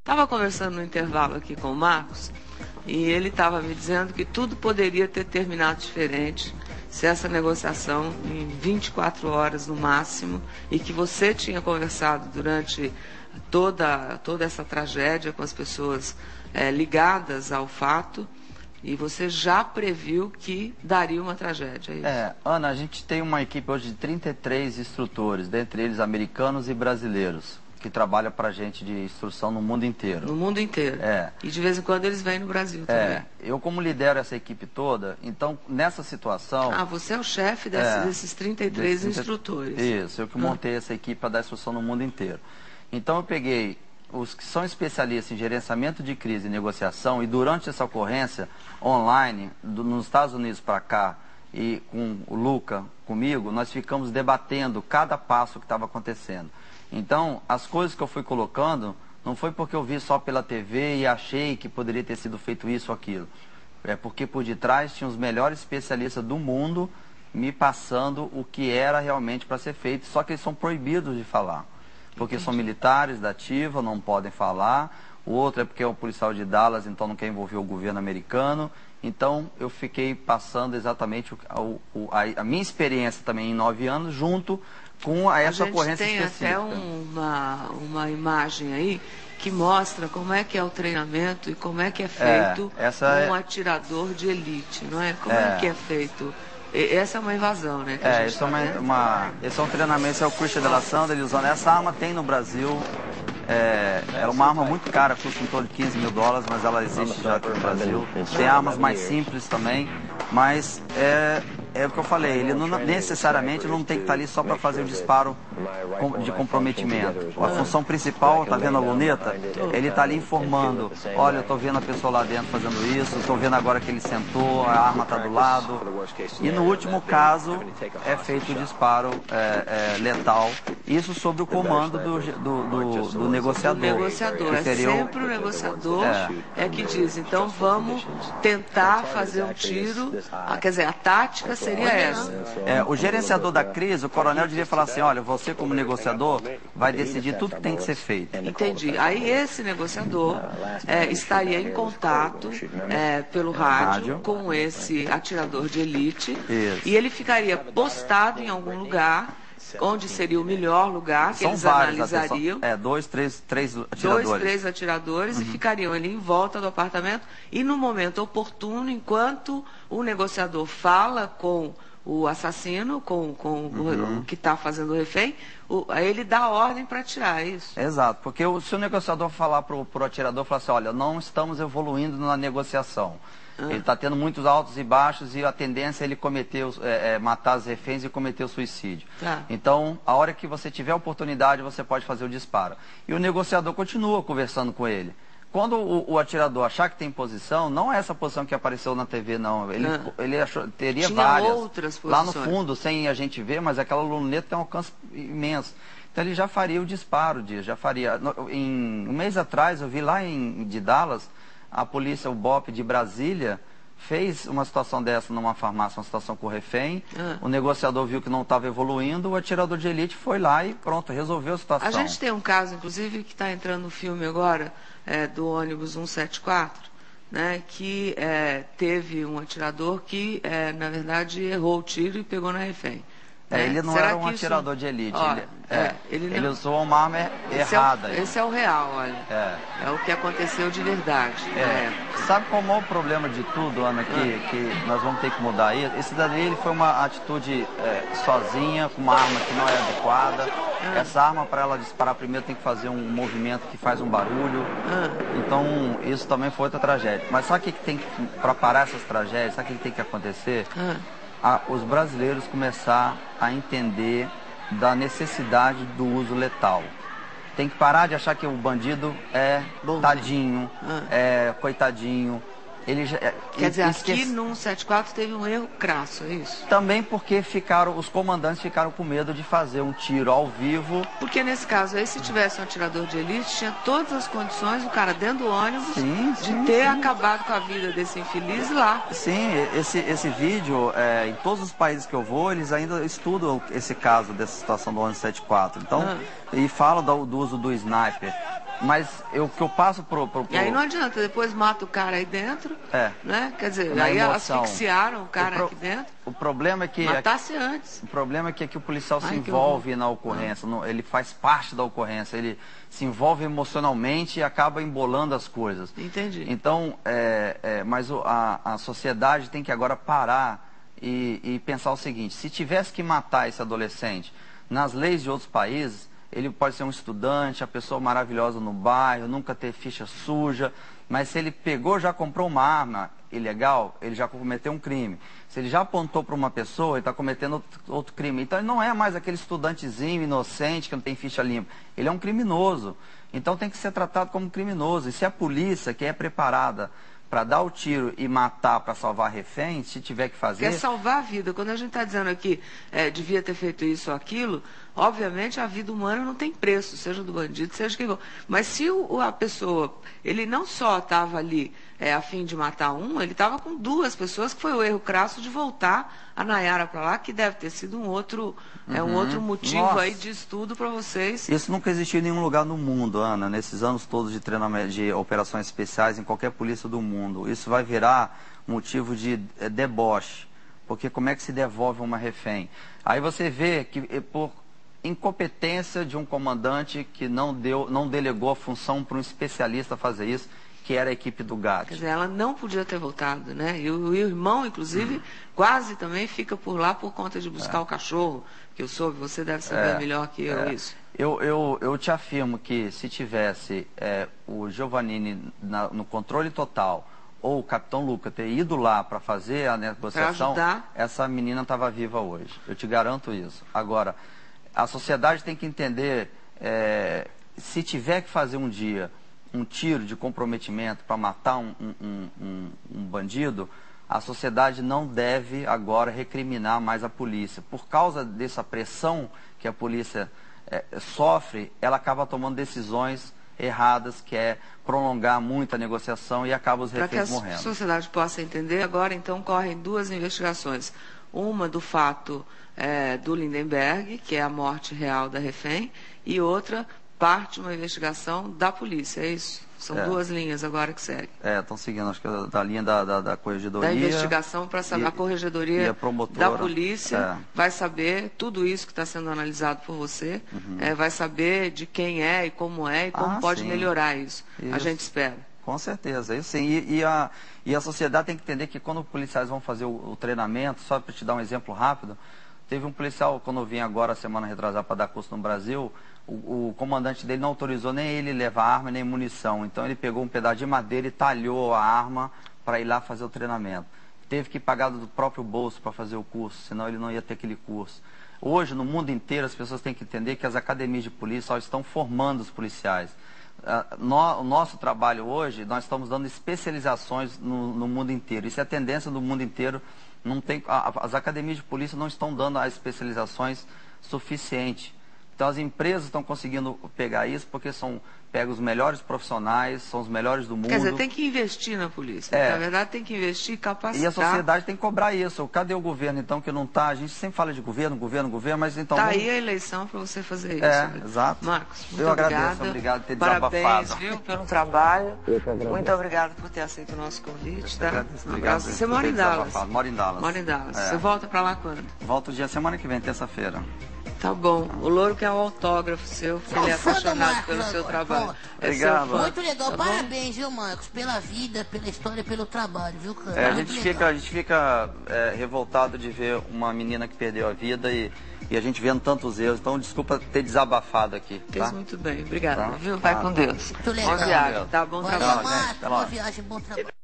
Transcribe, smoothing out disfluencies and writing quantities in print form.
Estava conversando no intervalo aqui com o Marcos e ele estava me dizendo que tudo poderia ter terminado diferente se essa negociação em 24 horas no máximo, e que você tinha conversado durante toda essa tragédia com as pessoas ligadas ao fato, e você já previu que daria uma tragédia. É isso? Ana, a gente tem uma equipe hoje de 33 instrutores, dentre eles americanos e brasileiros, que trabalham para a gente de instrução no mundo inteiro. No mundo inteiro? E de vez em quando eles vêm no Brasil também? Eu como lidero essa equipe toda, então nessa situação... você é o chefe desses 33 instrutores. Isso, eu que montei essa equipe para dar instrução no mundo inteiro. Então eu peguei os que são especialistas em gerenciamento de crise e negociação, e durante essa ocorrência online, nos Estados Unidos para cá, e com o Luca, comigo, nós ficamos debatendo cada passo que estava acontecendo. Então, as coisas que eu fui colocando, não foi porque eu vi só pela TV e achei que poderia ter sido feito isso ou aquilo. É porque por detrás tinha os melhores especialistas do mundo me passando o que era realmente para ser feito, só que eles são proibidos de falar. Porque são militares da ativa, não podem falar. O outro é porque é um policial de Dallas, então não quer envolver o governo americano. Então, eu fiquei passando exatamente a minha experiência também em 9 anos, junto com essa ocorrência específica. A gente tem até uma imagem aí que mostra como é que é o treinamento e como é que é feito um atirador de elite, não é? Como é que é feito? Essa é uma invasão, né? Esse é um treinamento, esse é o Christian de la Sandra, ele usando essa arma, tem no Brasil. É uma arma muito cara, custa em torno de 15 mil dólares, mas ela existe já aqui no Brasil. Tem armas mais simples também, mas é o que eu falei, ele não necessariamente não tem que estar ali só para fazer o disparo de comprometimento. A função principal, tá vendo a luneta? Ele está ali informando, olha, eu estou vendo a pessoa lá dentro fazendo isso, estou vendo agora que ele sentou, a arma está do lado. E no último caso, é feito o disparo letal, isso sob o comando do negociador. O negociador, sempre o negociador que diz, então vamos tentar fazer um tiro, quer dizer, a tática seria essa. O gerenciador da crise, o coronel devia falar assim, olha, você como negociador vai decidir tudo que tem que ser feito. Entendi. Aí esse negociador estaria em contato pelo rádio com esse atirador de elite. Isso. E ele ficaria postado em algum lugar, onde seria o melhor lugar que eles analisariam. Três atiradores. 2, 3 atiradores, e ficariam ali em volta do apartamento, e no momento oportuno, enquanto o negociador fala com o assassino, com o que está fazendo o refém, ele dá ordem para atirar, é isso? Exato, porque se o negociador falar para o atirador, falar assim, olha, não estamos evoluindo na negociação. Ele está tendo muitos altos e baixos, e a tendência é ele matar os reféns e cometer o suicídio. Então, a hora que você tiver a oportunidade, você pode fazer o disparo. E o negociador continua conversando com ele. Quando o atirador achar que tem posição, não é essa posição que apareceu na TV, não. Ele teria várias. Outras posições. Lá no fundo, sem a gente ver, mas aquela luneta tem um alcance imenso. Então ele já faria o disparo, já faria. Um mês atrás, eu vi lá de Dallas, a polícia, o BOP de Brasília, fez uma situação dessa numa farmácia, uma situação com o refém. O negociador viu que não estava evoluindo, o atirador de elite foi lá e pronto, resolveu a situação. A gente tem um caso, inclusive, que está entrando no filme agora, do ônibus 174, né, que teve um atirador que, na verdade, errou o tiro e pegou na refém. Ele não era um atirador de elite. Ele usou uma arma errada. Esse é o real, olha. É o que aconteceu de verdade. Sabe qual é o maior problema de tudo, Ana, que nós vamos ter que mudar aí? Esse daí ele foi uma atitude sozinha, com uma arma que não é adequada. Essa arma, para ela disparar primeiro, tem que fazer um movimento que faz um barulho. Então, isso também foi outra tragédia. Mas sabe o que tem para parar essas tragédias? Sabe o que tem que acontecer? Os brasileiros começar a entender da necessidade do uso letal. Tem que parar de achar que o bandido é tadinho, coitadinho. Quer dizer, aqui no 174 teve um erro crasso, é isso? Também porque os comandantes ficaram com medo de fazer um tiro ao vivo. Porque nesse caso aí, se tivesse um atirador de elite, tinha todas as condições, o cara dentro do ônibus, de ter acabado com a vida desse infeliz lá. Sim, esse vídeo, em todos os países que eu vou, eles ainda estudam esse caso, dessa situação do ônibus 174. Então, e falam do uso do sniper. Mas o que eu passo E aí não adianta, depois mata o cara aí dentro, né? Quer dizer, aí emoção. asfixiaram o cara aqui dentro. O problema é que... Matasse antes. O problema é que aqui o policial se envolve na ocorrência, ele faz parte da ocorrência, ele se envolve emocionalmente e acaba embolando as coisas. Entendi. Então, mas a sociedade tem que agora parar e pensar o seguinte: se tivesse que matar esse adolescente, nas leis de outros países, ele pode ser um estudante, a pessoa maravilhosa no bairro, nunca ter ficha suja, mas se ele pegou, já comprou uma arma ilegal, ele já cometeu um crime. Se ele já apontou para uma pessoa, ele está cometendo outro crime. Então ele não é mais aquele estudantezinho inocente que não tem ficha limpa. Ele é um criminoso. Então tem que ser tratado como criminoso. E se a polícia, que é preparada para dar o tiro e matar para salvar reféns, se tiver que fazer... Quer salvar a vida. Quando a gente está dizendo aqui, devia ter feito isso ou aquilo, obviamente a vida humana não tem preço, seja do bandido, seja quem for. Mas se a pessoa, ele não só estava ali a fim de matar um, ele estava com duas pessoas, que foi o erro crasso de voltar a Nayara para lá, que deve ter sido um outro motivo aí de estudo para vocês. Isso nunca existiu em nenhum lugar no mundo, Ana, nesses anos todos de treinamento, de operações especiais em qualquer polícia do mundo. Isso vai virar motivo de deboche, porque como é que se devolve uma refém? Aí você vê que por incompetência de um comandante que não delegou a função para um especialista fazer isso, que era a equipe do GAT. Quer dizer, ela não podia ter voltado, né? E o irmão, inclusive, quase também fica por lá por conta de buscar o cachorro, que eu soube, você deve saber melhor que eu isso. Eu te afirmo que se tivesse o Giovannini no controle total, ou o Capitão Luca ter ido lá para fazer a negociação, essa menina estava viva hoje. Eu te garanto isso. Agora, a sociedade tem que entender, se tiver que fazer um dia um tiro de comprometimento para matar um bandido, a sociedade não deve agora recriminar mais a polícia. Por causa dessa pressão que a polícia sofre, ela acaba tomando decisões erradas, que é prolongar muito a negociação e acaba os reféns morrendo. Para que a sociedade possa entender, agora então correm duas investigações. Uma do fato do Lindenberg, que é a morte real da refém, e outra parte de uma investigação da polícia, é isso? São duas linhas agora que seguem. Estão seguindo, acho que da linha da corregedoria. Da investigação para saber, a corregedoria da polícia vai saber tudo isso que está sendo analisado por você, vai saber de quem é e como pode melhorar isso. A gente espera. Com certeza, isso sim. E a sociedade tem que entender que quando os policiais vão fazer o treinamento, só para te dar um exemplo rápido, teve um policial, quando eu vim agora, semana retrasada, para dar curso no Brasil, o comandante dele não autorizou nem ele levar arma nem munição. Então ele pegou um pedaço de madeira e talhou a arma para ir lá fazer o treinamento. Teve que pagar do próprio bolso para fazer o curso, senão ele não ia ter aquele curso. Hoje, no mundo inteiro, as pessoas têm que entender que as academias de polícia só estão formando os policiais. O nosso trabalho hoje, nós estamos dando especializações no mundo inteiro. Isso é a tendência do mundo inteiro. As academias de polícia não estão dando as especializações suficientes. Então as empresas estão conseguindo pegar isso porque pegam os melhores profissionais, são os melhores do mundo. Quer dizer, tem que investir na polícia. Na verdade, tem que investir e capacitar. E a sociedade tem que cobrar isso. Cadê o governo, então, que não está? A gente sempre fala de governo, mas então... Está aí a eleição para você fazer isso. Exato. Marcos, muito Eu agradeço, obrigado por ter desabafado. Parabéns, viu, pelo trabalho. Muito obrigado por ter aceito o nosso convite. Tá? Um abraço. Você mora em Dallas. Moro em Dallas. Mora em Dallas. Você volta para lá quando? Volto semana que vem, terça-feira. Tá bom. O Louro quer um autógrafo seu, porque ele é apaixonado pelo seu trabalho. Obrigado. Muito legal. Tá, parabéns, viu, Marcos? Pela vida, pela história, pelo trabalho, viu, cara? A gente fica revoltado de ver uma menina que perdeu a vida e a gente vendo tantos erros. Então, desculpa ter desabafado aqui. Fez muito bem. Obrigada, viu? Vai com Deus. Muito legal. Boa viagem, tá? Bom trabalho. Marcos, boa viagem, bom trabalho.